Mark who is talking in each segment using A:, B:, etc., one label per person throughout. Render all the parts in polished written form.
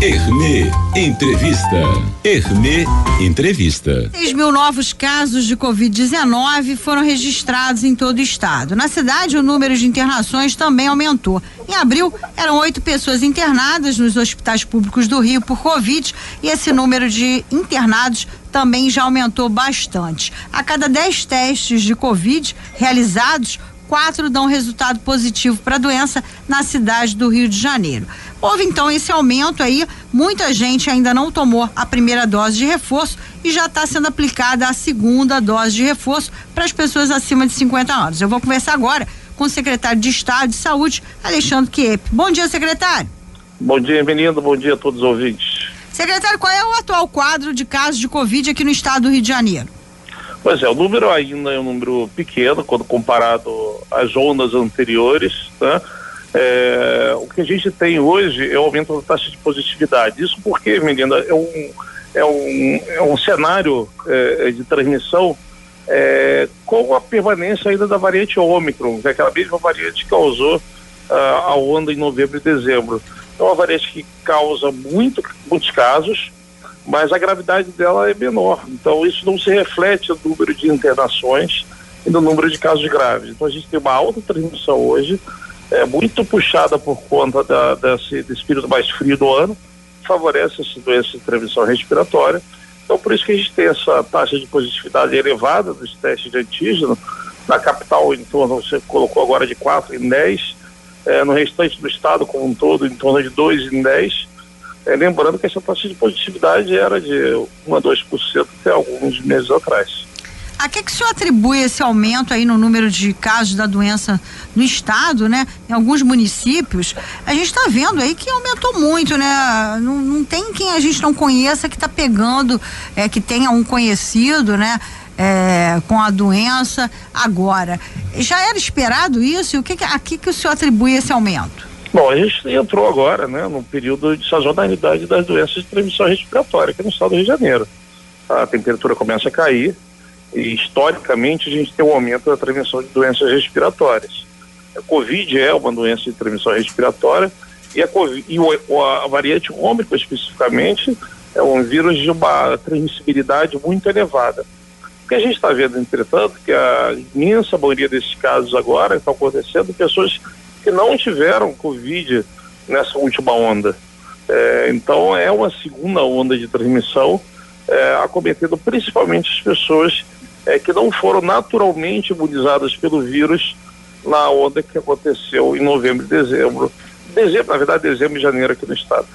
A: Hernê Entrevista. Hernê Entrevista.
B: 6.000 novos casos de Covid-19 foram registrados em todo o estado. Na cidade, o número de internações também aumentou. Em abril, eram 8 pessoas internadas nos hospitais públicos do Rio por Covid e esse número de internados também já aumentou bastante. A cada 10 testes de Covid realizados, 4 dão resultado positivo para a doença na cidade do Rio de Janeiro. Houve então esse aumento aí, muita gente ainda não tomou a primeira dose de reforço e já está sendo aplicada a segunda dose de reforço para as pessoas acima de 50 anos. Eu vou conversar agora com o secretário de Estado de Saúde, Alexandre Kiep. Bom dia, secretário.
C: Bom dia, menino, bom dia a todos os ouvintes.
B: Secretário, qual é o atual quadro de casos de Covid aqui no estado do Rio de Janeiro?
C: Pois é, o número ainda é um número pequeno quando comparado às ondas anteriores, né? O que a gente tem hoje é o aumento da taxa de positividade. Isso porque, menina, é um cenário de transmissão com a permanência ainda da variante Ômicron, que é aquela mesma variante que causou a onda em novembro e dezembro. É uma variante que causa muitos casos, mas a gravidade dela é menor. Então isso não se reflete no número de internações e no número de casos graves. Então a gente tem uma alta transmissão hoje, muito puxada por conta desse período mais frio do ano, que favorece essa doença de transmissão respiratória. Então por isso que a gente tem essa taxa de positividade elevada dos testes de antígeno. Na capital, em torno, você colocou agora de 4 em 10, no restante do estado como um todo, em torno de 2 em 10. Lembrando que essa taxa de positividade era de 1 a 2% até alguns meses atrás.
B: A que o senhor atribui esse aumento aí no número de casos da doença no estado, né? Em alguns municípios, a gente está vendo aí que aumentou muito, né? Não tem quem a gente não conheça que está pegando, que tenha um conhecido, né? Com a doença agora. Já era esperado isso? E a que o senhor atribui esse aumento?
C: Bom, a gente entrou agora, né, no período de sazonalidade das doenças de transmissão respiratória aqui no estado do Rio de Janeiro. A temperatura começa a cair e, historicamente, a gente tem um aumento da transmissão de doenças respiratórias. A Covid é uma doença de transmissão respiratória e a variante Ômicron, especificamente, é um vírus de uma transmissibilidade muito elevada. O que a gente está vendo, entretanto, que a imensa maioria desses casos agora estão acontecendo pessoas que não tiveram Covid nessa última onda. Então é uma segunda onda de transmissão, acometendo principalmente as pessoas que não foram naturalmente imunizadas pelo vírus na onda que aconteceu em novembro e dezembro. Na verdade, dezembro e janeiro aqui no estado.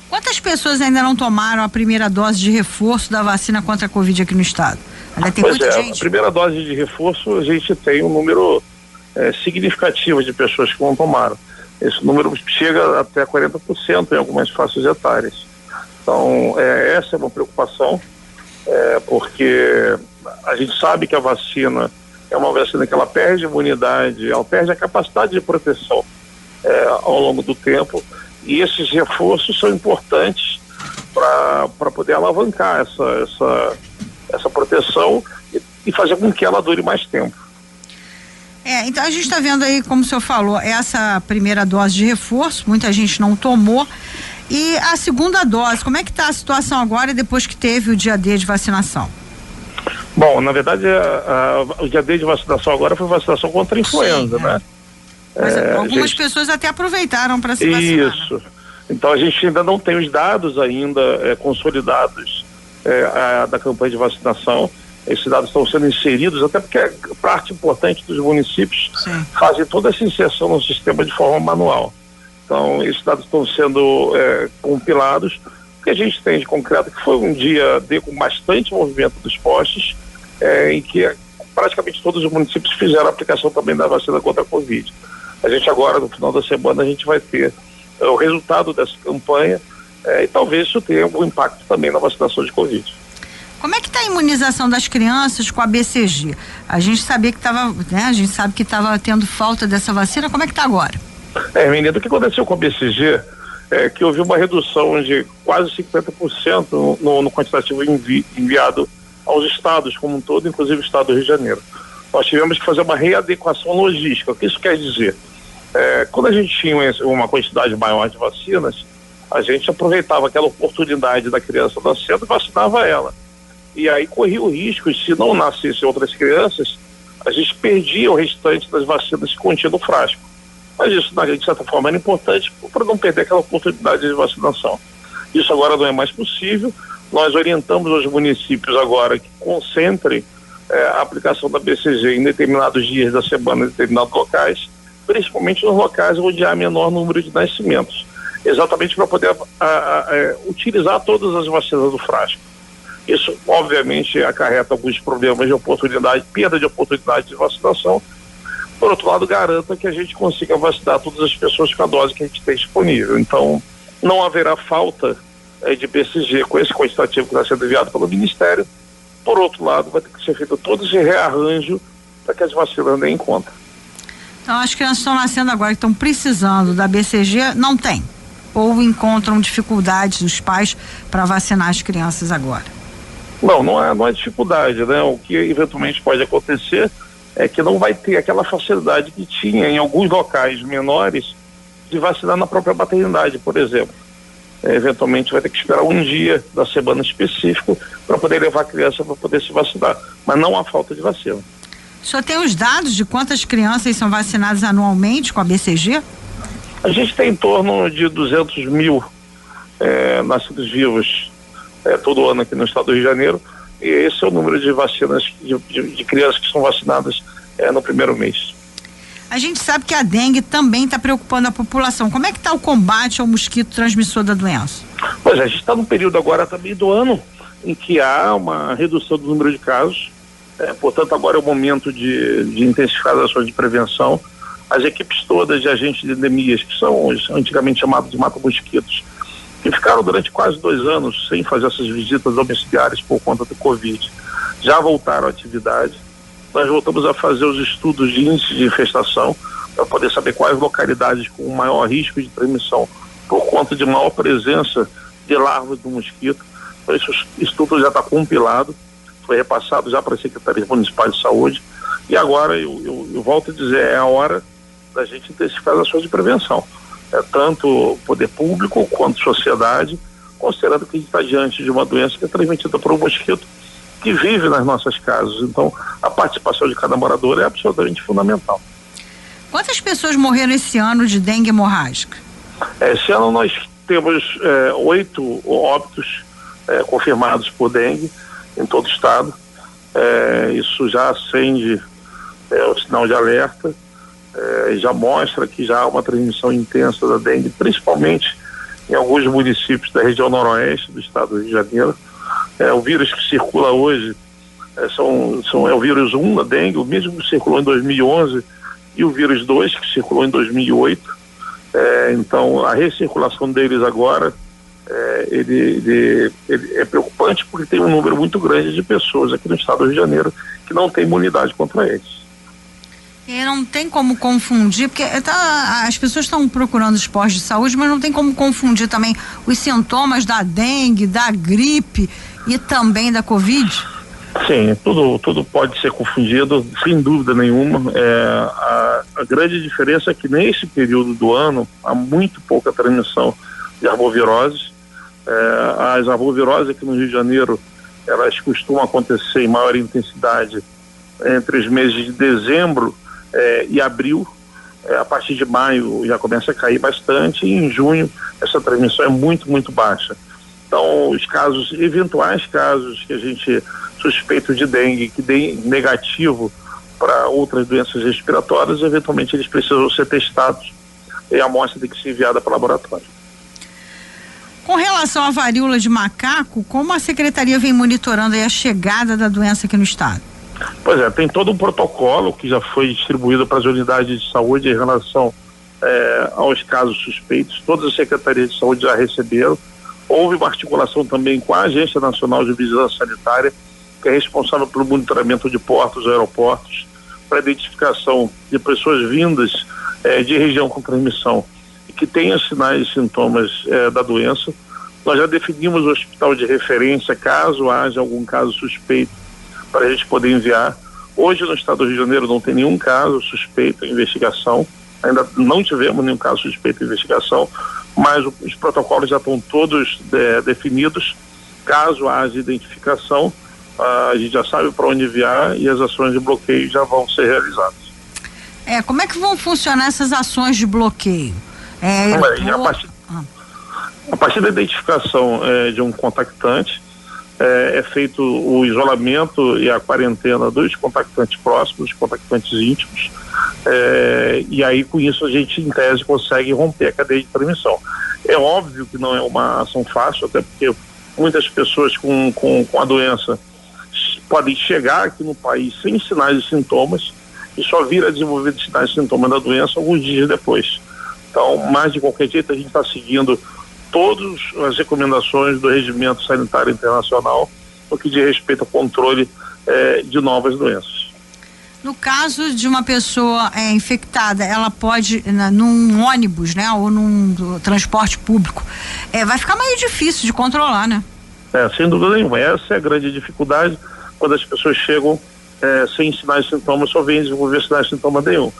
B: Quantas pessoas ainda não tomaram a primeira dose de reforço da vacina contra a Covid aqui no estado? Ainda tem muita gente? A primeira dose de reforço,
C: a gente tem um número significativo de pessoas que não tomaram. Esse número chega até 40% em algumas faixas etárias. Então, essa é uma preocupação, porque a gente sabe que a vacina é uma vacina que ela perde imunidade, ela perde a capacidade de proteção ao longo do tempo, e esses reforços são importantes para poder alavancar essa proteção e fazer com que ela dure mais tempo.
B: Então a gente está vendo aí, como o senhor falou, essa primeira dose de reforço, muita gente não tomou. E a segunda dose, como é que está a situação agora depois que teve o dia D de vacinação?
C: Bom, na verdade, o dia D de vacinação agora foi vacinação contra a influenza, né?
B: Mas algumas pessoas até aproveitaram para se vacinar.
C: Isso. Então a gente ainda não tem os dados ainda consolidados da campanha de vacinação. Esses dados estão sendo inseridos, até porque a parte importante dos municípios fazem toda essa inserção no sistema de forma manual. Então, esses dados estão sendo compilados. O que a gente tem de concreto que foi um dia D com bastante movimento dos postos, em que praticamente todos os municípios fizeram a aplicação também da vacina contra a Covid. A gente agora, no final da semana, a gente vai ter o resultado dessa campanha e talvez isso tenha algum impacto também na vacinação de Covid.
B: Como é que está a imunização das crianças com a BCG? A gente sabia que estava, né? A gente sabe que estava tendo falta dessa vacina. Como é que está agora?
C: Menina, o que aconteceu com a BCG é que houve uma redução de quase 50% no quantitativo enviado aos estados como um todo, inclusive o estado do Rio de Janeiro. Nós tivemos que fazer uma readequação logística. O que isso quer dizer? Quando a gente tinha uma quantidade maior de vacinas, a gente aproveitava aquela oportunidade da criança nascendo e vacinava ela. E aí corria o risco, se não nascessem outras crianças, a gente perdia o restante das vacinas que continha no frasco. Mas isso, de certa forma, era importante para não perder aquela oportunidade de vacinação. Isso agora não é mais possível. Nós orientamos os municípios agora que concentrem a aplicação da BCG em determinados dias da semana, em determinados locais, principalmente nos locais onde há menor número de nascimentos, exatamente para poder utilizar todas as vacinas do frasco. Isso, obviamente, acarreta alguns problemas de oportunidade, perda de oportunidade de vacinação. Por outro lado, garanta que a gente consiga vacinar todas as pessoas com a dose que a gente tem disponível. Então, não haverá falta de BCG com esse quantitativo que está sendo enviado pelo Ministério. Por outro lado, vai ter que ser feito todo esse rearranjo para que as vacinas deem conta.
B: Então, as crianças estão nascendo agora, que estão precisando da BCG, não tem? Ou encontram dificuldades dos pais para vacinar as crianças agora?
C: Não é dificuldade, né? O que eventualmente pode acontecer é que não vai ter aquela facilidade que tinha em alguns locais menores de vacinar na própria maternidade, por exemplo. Eventualmente vai ter que esperar um dia da semana específico para poder levar a criança para poder se vacinar, mas não há falta de vacina.
B: O senhor tem os dados de quantas crianças são vacinadas anualmente com a BCG?
C: A gente tem em torno de 200 mil nascidos vivos todo ano aqui no estado do Rio de Janeiro, e esse é o número de vacinas de crianças que são vacinadas no primeiro mês.
B: A gente sabe que a dengue também está preocupando a população. Como é que está o combate ao mosquito transmissor da doença?
C: Pois é, a gente está no período agora também do ano em que há uma redução do número de casos, portanto agora é o momento de intensificar as ações de prevenção. As equipes todas de agentes de endemias, que são antigamente chamados de mata-mosquitos, que ficaram durante quase 2 anos sem fazer essas visitas domiciliares por conta do Covid, já voltaram à atividade. Nós voltamos a fazer os estudos de índice de infestação para poder saber quais localidades com maior risco de transmissão por conta de maior presença de larvas do mosquito. Então, esse estudo já está compilado, foi repassado já para as secretarias municipais de saúde, e agora eu volto a dizer, é a hora da gente intensificar as ações de prevenção. Tanto o poder público quanto a sociedade, considerando que a gente está diante de uma doença que é transmitida por um mosquito que vive nas nossas casas. Então, a participação de cada morador é absolutamente fundamental.
B: Quantas pessoas morreram esse ano de dengue hemorrágica?
C: Esse ano nós temos 8 óbitos confirmados por dengue em todo o estado. Isso já acende o sinal de alerta. Já mostra que já há uma transmissão intensa da dengue, principalmente em alguns municípios da região noroeste do estado do Rio de Janeiro. O vírus que circula hoje é o vírus 1 da dengue, o mesmo que circulou em 2011, e o vírus 2 que circulou em 2008. Então a recirculação deles agora ele é preocupante, porque tem um número muito grande de pessoas aqui no estado do Rio de Janeiro que não tem imunidade contra eles.
B: E não tem como confundir, porque as pessoas estão procurando os postos de saúde, mas não tem como confundir também os sintomas da dengue, da gripe e também da Covid?
C: Sim, tudo pode ser confundido, sem dúvida nenhuma. A grande diferença é que nesse período do ano há muito pouca transmissão de arboviroses. As arboviroses aqui no Rio de Janeiro, elas costumam acontecer em maior intensidade entre os meses de dezembro e abril. A partir de maio já começa a cair bastante, e em junho essa transmissão é muito, muito baixa. Então, os eventuais casos que a gente suspeita de dengue, que deem negativo para outras doenças respiratórias, eventualmente eles precisam ser testados e a amostra tem que ser enviada para o laboratório.
B: Com relação à varíola de macaco, como a secretaria vem monitorando aí a chegada da doença aqui no estado?
C: Pois é, tem todo um protocolo que já foi distribuído para as unidades de saúde em relação aos casos suspeitos. Todas as secretarias de saúde já receberam. Houve uma articulação também com a Agência Nacional de Vigilância Sanitária, que é responsável pelo monitoramento de portos e aeroportos, para identificação de pessoas vindas de região com transmissão e que tenham sinais e sintomas da doença. Nós já definimos o hospital de referência, caso haja algum caso suspeito, para a gente poder enviar. Hoje no estado do Rio de Janeiro não tem nenhum caso suspeito em investigação, ainda não tivemos nenhum caso suspeito em investigação, mas os protocolos já estão todos definidos. Caso haja identificação, a gente já sabe para onde enviar e as ações de bloqueio já vão ser realizadas.
B: Como é que vão funcionar essas ações de bloqueio?
C: A partir da identificação de um contactante, é feito o isolamento e a quarentena dos contactantes próximos, dos contactantes íntimos, e aí com isso a gente, em tese, consegue romper a cadeia de transmissão. É óbvio que não é uma ação fácil, até porque muitas pessoas com a doença podem chegar aqui no país sem sinais e sintomas e só vir a desenvolver sinais e sintomas da doença alguns dias depois. Então, mas de qualquer jeito, a gente está seguindo todas as recomendações do Regimento Sanitário Internacional no que diz respeito ao controle de novas doenças.
B: No caso de uma pessoa infectada, ela pode, num ônibus, né, ou num transporte público, vai ficar meio difícil de controlar, né?
C: Sem dúvida nenhuma. Essa é a grande dificuldade quando as pessoas chegam sem sinais e sintomas, só vêm desenvolver sinais e sintomas nenhum.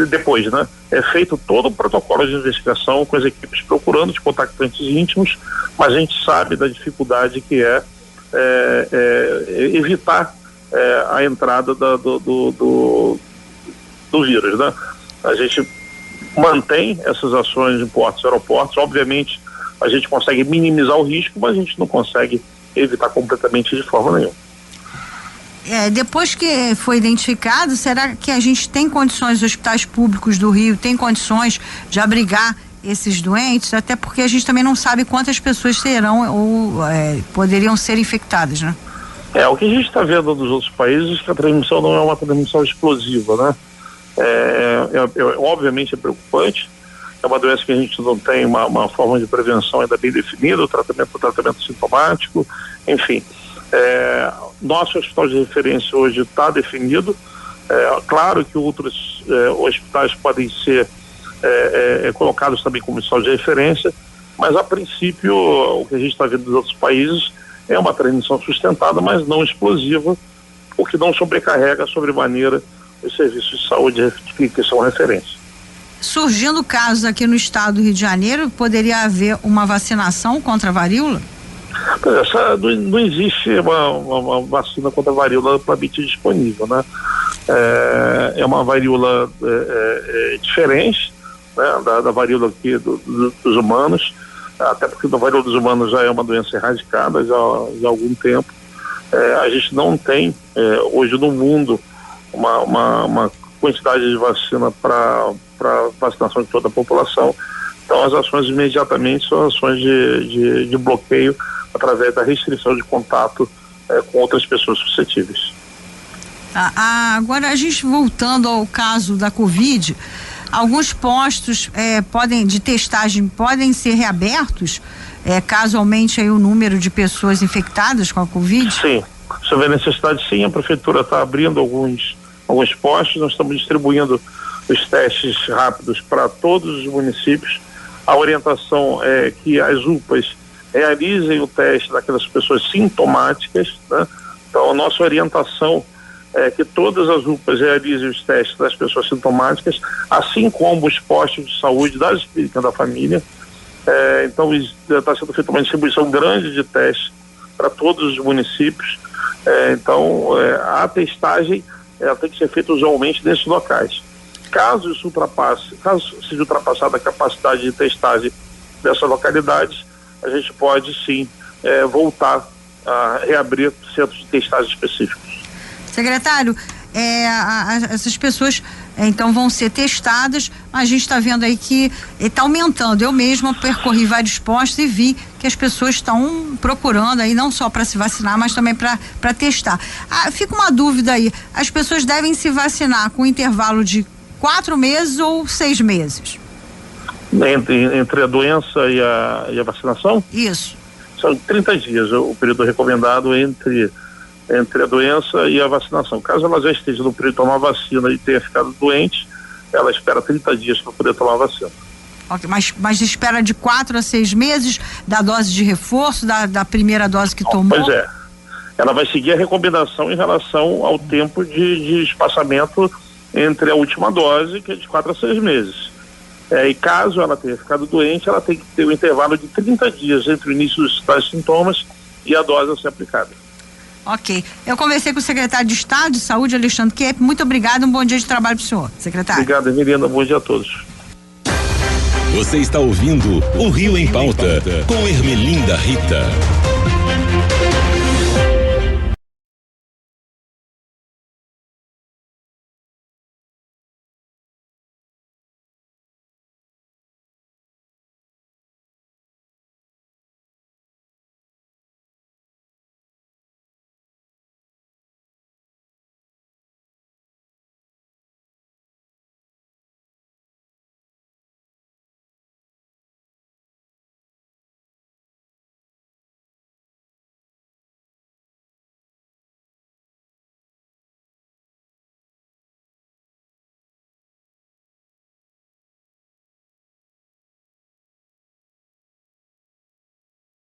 C: Depois, né? É feito todo o protocolo de investigação com as equipes procurando os contactantes íntimos, mas a gente sabe da dificuldade que evitar a entrada do vírus, né? A gente mantém essas ações em portos e aeroportos. Obviamente a gente consegue minimizar o risco, mas a gente não consegue evitar completamente de forma nenhuma.
B: Depois que foi identificado, será que a gente tem condições, os hospitais públicos do Rio tem condições de abrigar esses doentes? Até porque a gente também não sabe quantas pessoas serão ou poderiam ser infectadas, né?
C: O que a gente está vendo dos outros países é que a transmissão não é uma transmissão explosiva, né? Obviamente é preocupante, é uma doença que a gente não tem uma forma de prevenção ainda bem definida, o tratamento sintomático, enfim. Nosso hospital de referência hoje está definido. Claro que outros hospitais podem ser colocados também como hospital de referência, mas a princípio o que a gente está vendo dos outros países é uma transmissão sustentada, mas não explosiva, o que não sobrecarrega sobremaneira os serviços de saúde que são referência.
B: Surgindo casos aqui no estado do Rio de Janeiro, poderia haver uma vacinação contra a varíola?
C: Não existe uma vacina contra a varíola amplamente disponível, né? É uma varíola diferente, né, da varíola aqui dos humanos, até porque a varíola dos humanos já é uma doença erradicada já há algum tempo. A gente não tem hoje no mundo uma quantidade de vacina para vacinação de toda a população. Então as ações imediatamente são ações de bloqueio através da restrição de contato com outras pessoas suscetíveis.
B: Agora a gente voltando ao caso da Covid, alguns postos de testagem podem ser reabertos caso aumente aí o número de pessoas infectadas com a Covid?
C: Sim, se houver necessidade, sim, a prefeitura está abrindo alguns postos, nós estamos distribuindo os testes rápidos para todos os municípios. A orientação é que as UPAs realizem o teste daquelas pessoas sintomáticas, né? Então a nossa orientação é que todas as UPAs realizem os testes das pessoas sintomáticas, assim como os postos de saúde das clínicas da família. Então está sendo feita uma distribuição grande de testes para todos os municípios. Então a testagem tem que ser feita usualmente nesses locais. Caso seja ultrapassada a capacidade de testagem dessas localidades, a gente pode sim voltar a reabrir centros de testagem específicos.
B: Secretário, essas pessoas então vão ser testadas, mas a gente está vendo aí que está aumentando. Eu mesma percorri vários postos e vi que as pessoas estão procurando aí não só para se vacinar, mas também para testar. Fica uma dúvida aí, as pessoas devem se vacinar com intervalo de 4 meses ou 6 meses?
C: Entre a doença e a vacinação?
B: Isso.
C: São 30 dias o período recomendado entre a doença e a vacinação. Caso ela já esteja no período de tomar vacina e tenha ficado doente, ela espera 30 dias para poder tomar a vacina.
B: Ok, mas espera de 4 a 6 meses da dose de reforço, da primeira dose que tomou?
C: Pois é. Ela vai seguir a recomendação em relação ao tempo de espaçamento entre a última dose, que é de 4 a 6 meses. E caso ela tenha ficado doente, ela tem que ter um intervalo de 30 dias entre o início dos tais sintomas e a dose a ser aplicada.
B: Ok. Eu conversei com o secretário de Estado de Saúde, Alexandre Kiep. Muito obrigado, um bom dia de trabalho para o senhor, secretário.
C: Obrigado, Emiliana. Bom dia a todos.
A: Você está ouvindo o Rio em Pauta, com Ermelinda Rita.